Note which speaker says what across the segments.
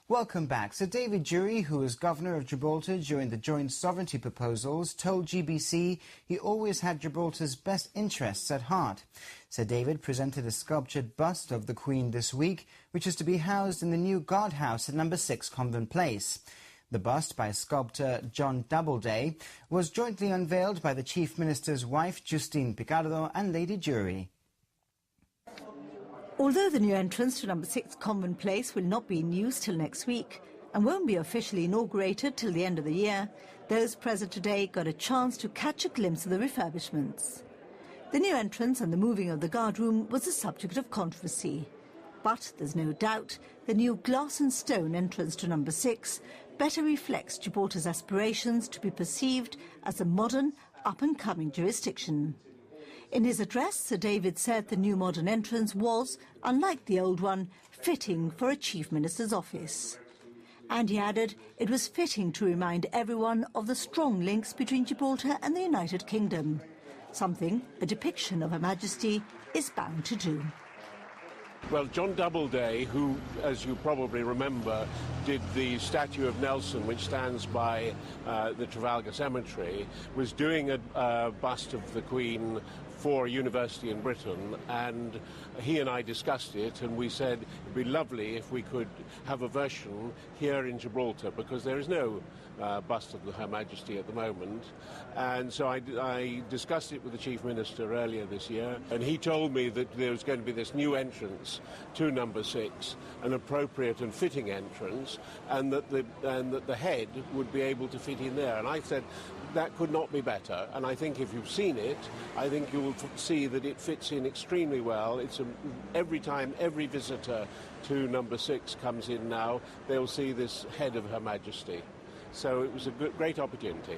Speaker 1: Welcome back. Sir David Jury, who was Governor of Gibraltar during the joint sovereignty proposals, told GBC he always had Gibraltar's best interests at heart. Sir David presented a sculptured bust of the Queen this week, which is to be housed in the new guardhouse at No. 6 Convent Place. The bust, by sculptor John Doubleday, was jointly unveiled by the Chief Minister's wife, Justine Picardo, and Lady Jury.
Speaker 2: Although the new entrance to No. 6 Convent Place will not be in use till next week and won't be officially inaugurated till the end of the year, those present today got a chance to catch a glimpse of the refurbishments. The new entrance and the moving of the guard room was a subject of controversy. But there's no doubt the new glass and stone entrance to No. 6 better reflects Gibraltar's aspirations to be perceived as a modern, up-and-coming jurisdiction. In his address, Sir David said the new modern entrance was, unlike the old one, fitting for a Chief Minister's office. And he added it was fitting to remind everyone of the strong links between Gibraltar and the United Kingdom, something a depiction of Her Majesty is bound to do.
Speaker 3: Well, John Doubleday, who, as you probably remember, did the statue of Nelson, which stands by the Trafalgar Cemetery, was doing a bust of the Queen for a university in Britain, and he and I discussed it, and we said it'd be lovely if we could have a version here in Gibraltar, because there is no bust of Her Majesty at the moment. And so I discussed it with the Chief Minister earlier this year, and he told me that there was going to be this new entrance to No. 6, an appropriate and fitting entrance, and that the head would be able to fit in there. And I said that could not be better, and I think if you've seen it, I think you will see that it fits in extremely well. It's every time every visitor to No. 6 comes in now, they'll see this head of Her Majesty. So it was a great opportunity.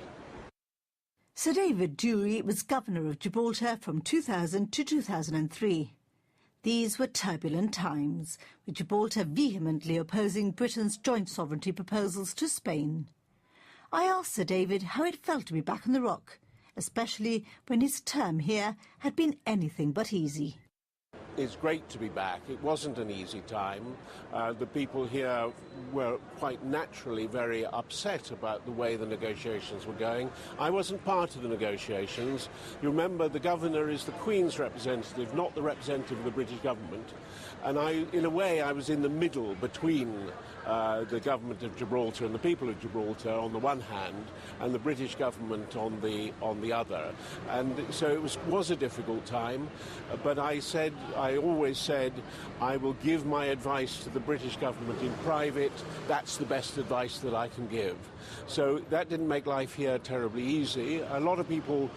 Speaker 2: Sir David Jury was Governor of Gibraltar from 2000 to 2003. These were turbulent times, with Gibraltar vehemently opposing Britain's joint sovereignty proposals to Spain. I asked Sir David how it felt to be back on the rock, especially when his term here had been anything but easy.
Speaker 3: It's great to be back. It wasn't an easy time. The people here were quite naturally very upset about the way the negotiations were going. I wasn't part of the negotiations. You remember, the governor is the Queen's representative, not the representative of the British government. And in a way, I was in the middle between the government of Gibraltar and the people of Gibraltar on the one hand, and the British government on the other. And so it was a difficult time. But I always said, I will give my advice to the British government in private. That's the best advice that I can give. So that didn't make life here terribly easy. A lot of people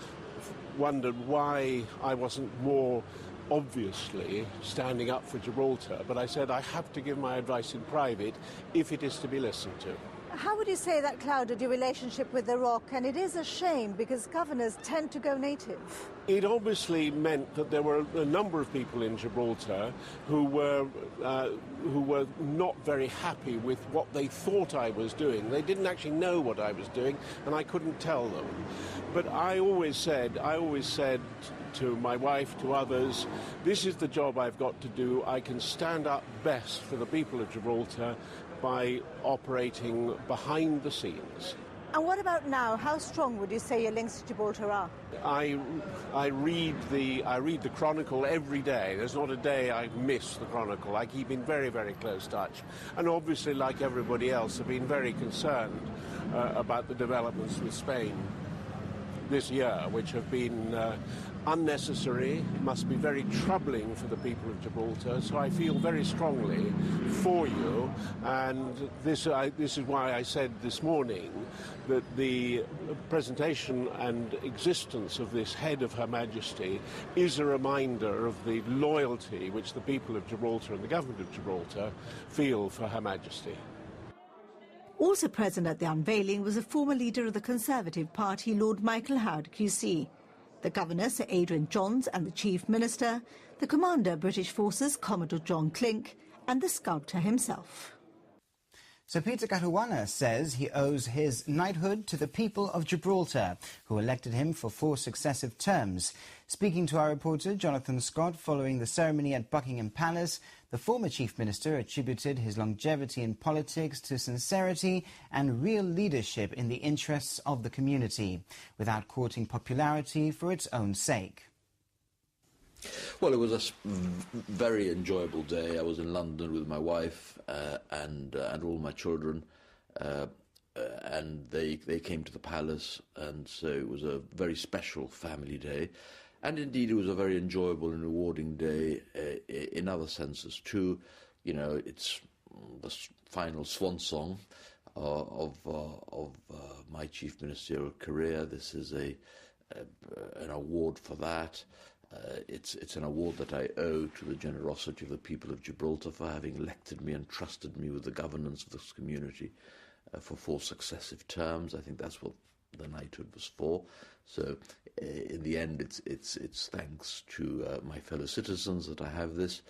Speaker 3: wondered why I wasn't more obviously standing up for Gibraltar, but I said I have to give my advice in private if it is to be listened to.
Speaker 4: How would you say that clouded your relationship with the Rock? And it is a shame, because governors tend to go native.
Speaker 3: It obviously meant that there were a number of people in Gibraltar who were not very happy with what they thought I was doing. They didn't actually know what I was doing, and I couldn't tell them. But I always said to my wife, to others, this is the job I've got to do. I can stand up best for the people of Gibraltar by operating behind the scenes.
Speaker 4: And what about now? How strong would you say your links to Gibraltar are?
Speaker 3: I read the Chronicle every day. There's not a day I miss the Chronicle. I keep in very, very close touch. And obviously, like everybody else, I've been very concerned about the developments with Spain this year, which have been unnecessary, must be very troubling for the people of Gibraltar. So I feel very strongly for you, and this is why I said this morning that the presentation and existence of this head of Her Majesty is a reminder of the loyalty which the people of Gibraltar and the government of Gibraltar feel for Her Majesty.
Speaker 2: Also present at the unveiling was a former leader of the Conservative Party, Lord Michael Howard QC, the Governor, Sir Adrian Johns, and the Chief Minister, the Commander of British Forces, Commodore John Clink, and the sculptor himself.
Speaker 1: Sir Peter Caruana says he owes his knighthood to the people of Gibraltar, who elected him for 4 successive terms. Speaking to our reporter, Jonathan Scott, following the ceremony at Buckingham Palace, The former Chief Minister attributed his longevity in politics to sincerity and real leadership in the interests of the community, without courting popularity for its own sake.
Speaker 5: Well, it was a very enjoyable day. I was in London with my wife and all my children, and they came to the palace, and so it was a very special family day. And indeed, it was a very enjoyable and rewarding day in other senses too. You know, it's the final swan song of my chief ministerial career. This is an award for that. It's an award that I owe to the generosity of the people of Gibraltar for having elected me and trusted me with the governance of this community for 4 successive terms. I think that's what the knighthood was for. So in the end, it's thanks to my fellow citizens that I have this.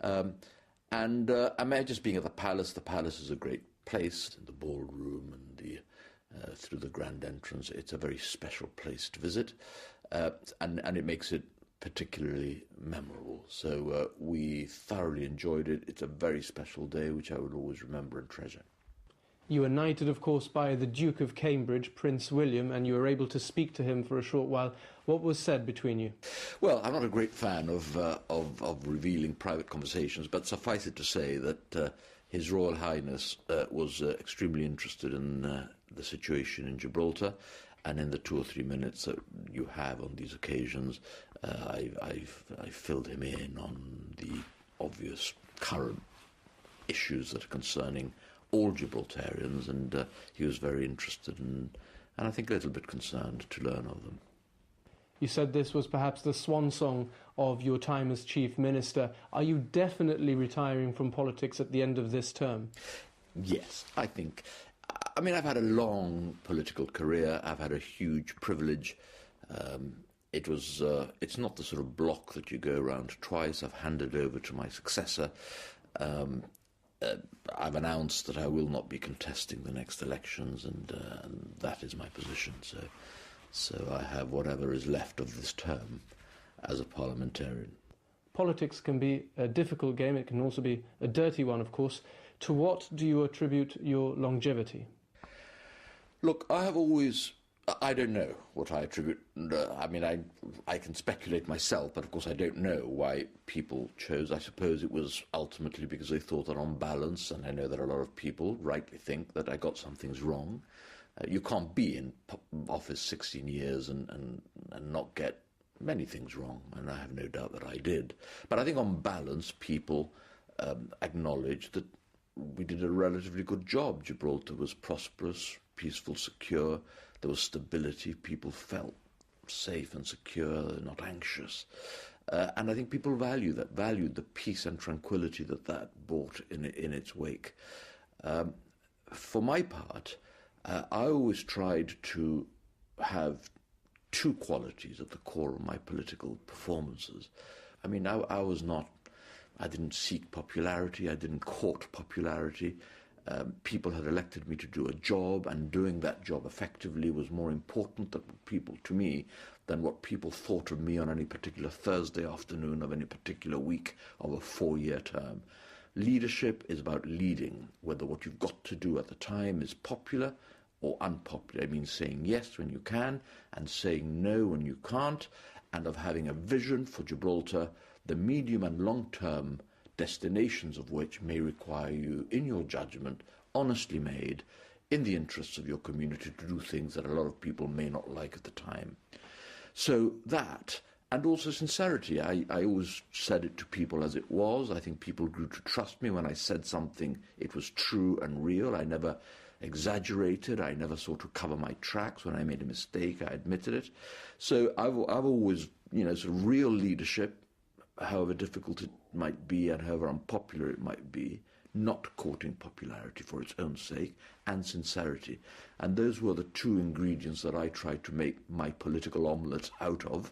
Speaker 5: And I mean, just being at the palace is a great place, in the ballroom and through the grand entrance. It's a very special place to visit, and it makes it particularly memorable. So we thoroughly enjoyed it. It's a very special day, which I would always remember and treasure.
Speaker 6: You were knighted, of course, by the Duke of Cambridge, Prince William, and you were able to speak to him for a short while. What was said between you? Well,
Speaker 5: I'm not a great fan of revealing private conversations, but suffice it to say that His Royal Highness was extremely interested in the situation in Gibraltar, and in the 2 or 3 minutes that you have on these occasions, I filled him in on the obvious current issues that are concerning all Gibraltarians, and he was very interested and I think a little bit concerned to learn of them.
Speaker 6: You said this was perhaps the swan song of your time as Chief Minister. Are you definitely retiring from politics at the end of this term?
Speaker 5: Yes, I think. I mean, I've had a long political career. I've had a huge privilege. It's not the sort of block that you go around twice. I've handed over to my successor. I've announced that I will not be contesting the next elections, and that is my position. So I have whatever is left of this term as a parliamentarian.
Speaker 6: Politics can be a difficult game. It can also be a dirty one, of course. To what do you attribute your longevity?
Speaker 5: Look, I don't know what I attribute. I mean, I can speculate myself, but of course I don't know why people chose. I suppose it was ultimately because they thought that on balance, and I know that a lot of people rightly think that I got some things wrong. You can't be in office 16 years and not get many things wrong, and I have no doubt that I did. But I think on balance, people acknowledged that we did a relatively good job. Gibraltar was prosperous, peaceful, secure. There was stability. People felt safe and secure, not anxious. And I think people valued the peace and tranquility that brought in its wake. For my part, I always tried to have 2 qualities at the core of my political performances. I mean, I didn't seek popularity, I didn't court popularity. People had elected me to do a job, and doing that job effectively was more important to me than what people thought of me on any particular Thursday afternoon of any particular week of a 4-year term. Leadership is about leading, whether what you've got to do at the time is popular or unpopular. It means saying yes when you can and saying no when you can't, and of having a vision for Gibraltar, the medium and long-term destinations of which may require you, in your judgment, honestly made, in the interests of your community, to do things that a lot of people may not like at the time. So that, and also sincerity. I always said it to people as it was. I think people grew to trust me when I said something. It was true and real. I never exaggerated. I never sought to cover my tracks. When I made a mistake, I admitted it. So I've always, sort of real leadership, however difficult it might be and however unpopular it might be, not courting popularity for its own sake, and sincerity. And those were the 2 ingredients that I tried to make my political omelette out of.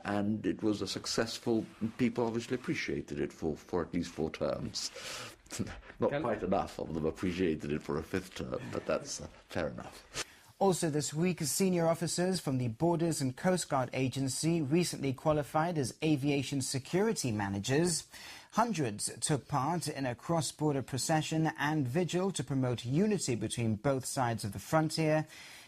Speaker 5: And it was a successful, people obviously appreciated it for at least 4 terms. Not quite enough of them appreciated it for a 5th term, but that's fair enough.
Speaker 1: Also this week, senior officers from the Borders and Coast Guard Agency recently qualified as aviation security managers. Hundreds took part in a cross-border procession and vigil to promote unity between both sides of the frontier.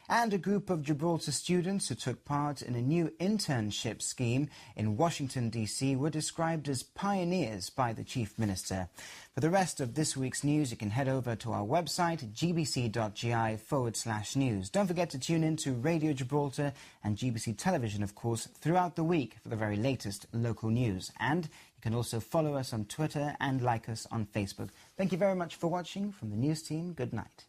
Speaker 1: And a group of Gibraltar students who took part in a new internship scheme in Washington, D.C. were described as pioneers by the Chief Minister. For the rest of this week's news, you can head over to our website, gbc.gi/news. Don't forget to tune in to Radio Gibraltar and GBC Television, of course, throughout the week for the very latest local news. And you can also follow us on Twitter and like us on Facebook. Thank you very much for watching. From the news team, good night.